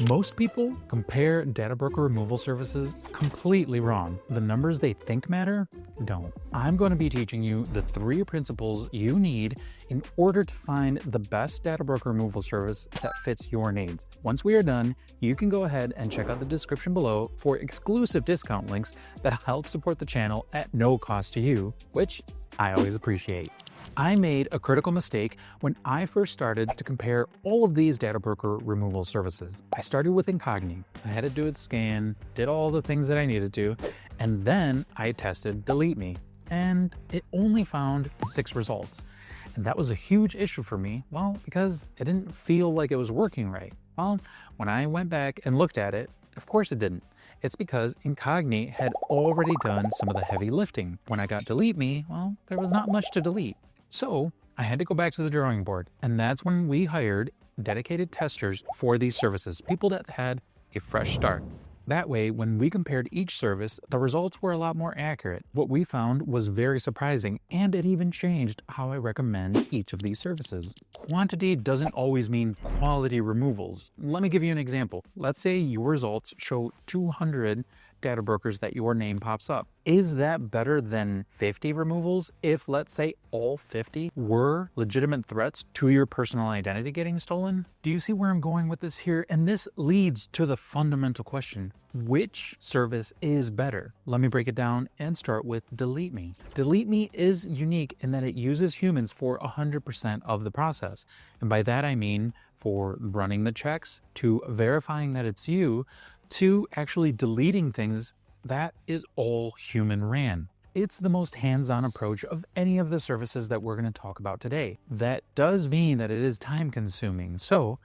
Most people compare data broker removal services completely wrong. The numbers they think matter don't. I'm going to be teaching you the 3 principles you need in order to find the best data broker removal service that fits your needs. Once we are done, you can go ahead and check out the description below for exclusive discount links that help support the channel at no cost to you, which I always appreciate. I made a critical mistake when I first started to compare all of these data broker removal services. I started with Incogni. I had to do a scan, did all the things that I needed to, and then I tested DeleteMe, and it only found 6 results. And that was a huge issue for me, well, because it didn't feel like it was working right. Well, when I went back and looked at it, of course it didn't. It's because Incogni had already done some of the heavy lifting. When I got DeleteMe, well, there was not much to delete. So I had to go back to the drawing board, and that's when we hired dedicated testers for these services, people that had a fresh start. That way, when we compared each service, the results were a lot more accurate. What we found was very surprising, and it even changed how I recommend each of these services. Quantity doesn't always mean quality removals. Let me give you an example. Let's say your results show 200 data brokers that your name pops up. Is that better than 50 removals if, let's say, all 50 were legitimate threats to your personal identity getting stolen? Do you see where I'm going with this here? And this leads to the fundamental question: which service is better? Let me break it down and start with DeleteMe. DeleteMe is unique in that it uses humans for 100% of the process. And by that I mean for running the checks, to verifying that it's you, to actually deleting things. That is all human ran. It's the most hands-on approach of any of the services that we're going to talk about today. That does mean that it is time consuming. So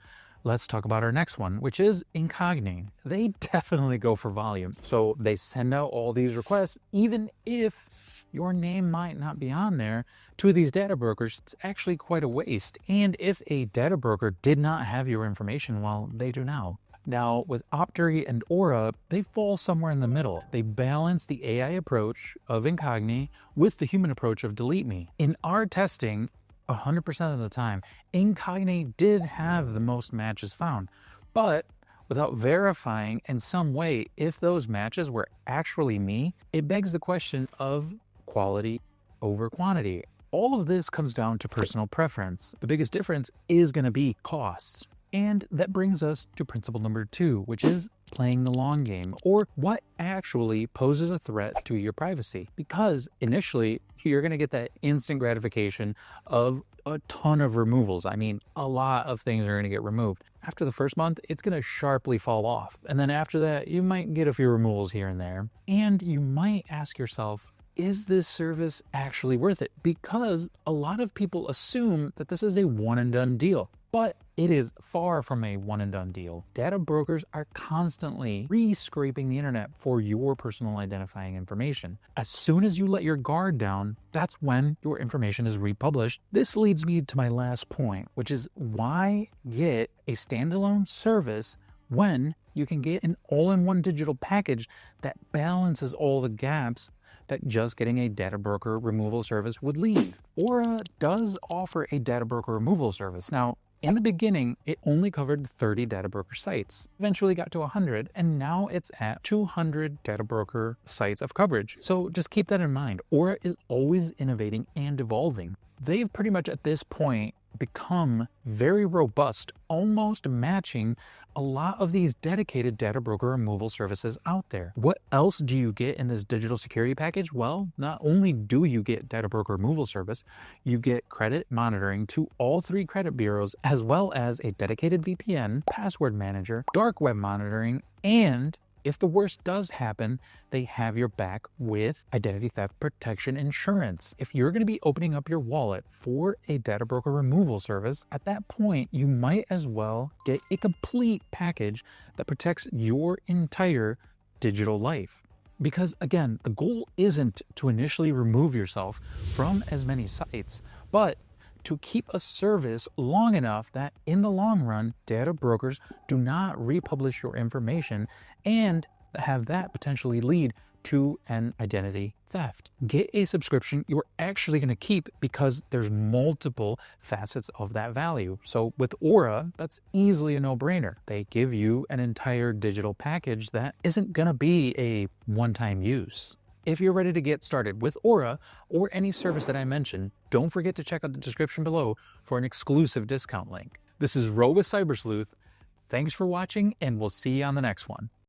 let's talk about our next one, which is Incogni. They definitely go for volume. So they send out all these requests, even if your name might not be on there, to these data brokers. It's actually quite a waste. And if a data broker did not have your information, well, they do now. Now, with Optery and Aura, they fall somewhere in the middle. They balance the AI approach of Incogni with the human approach of DeleteMe. In our testing, 100% of the time, Incogni did have the most matches found, but without verifying in some way if those matches were actually me, it begs the question of quality over quantity. All of this comes down to personal preference. The biggest difference is going to be costs. And that brings us to principle number 2, which is playing the long game, or what actually poses a threat to your privacy. Because initially, you're going to get that instant gratification of a ton of removals. I mean, a lot of things are going to get removed. After the first month, it's going to sharply fall off. And then after that, you might get a few removals here and there. And you might ask yourself, is this service actually worth it? Because a lot of people assume that this is a one and done deal. But it is far from a one and done deal. Data brokers are constantly re-scraping the internet for your personal identifying information. As soon as you let your guard down, that's when your information is republished. This leads me to my last point, which is why get a standalone service when you can get an all-in-one digital package that balances all the gaps that just getting a data broker removal service would leave. Aura does offer a data broker removal service. Now, in the beginning, it only covered 30 data broker sites, eventually got to 100, and now it's at 200 data broker sites of coverage. So just keep that in mind. Aura is always innovating and evolving. They've pretty much at this point become very robust, almost matching a lot of these dedicated data broker removal services out there. What else do you get in this digital security package? Well, not only do you get data broker removal service, you get credit monitoring to all 3 credit bureaus, as well as a dedicated VPN, password manager, dark web monitoring, and if the worst does happen, they have your back with identity theft protection insurance. If you're going to be opening up your wallet for a data broker removal service, at that point, you might as well get a complete package that protects your entire digital life. Because again, the goal isn't to initially remove yourself from as many sites, but to keep a service long enough that in the long run, data brokers do not republish your information and have that potentially lead to an identity theft. Get a subscription you're actually going to keep because there's multiple facets of that value. So with Aura, that's easily a no-brainer. They give you an entire digital package that isn't going to be a one-time use. If you're ready to get started with Aura or any service that I mentioned, don't forget to check out the description below for an exclusive discount link. This is Ro with Cybersleuth. Thanks for watching, and we'll see you on the next one.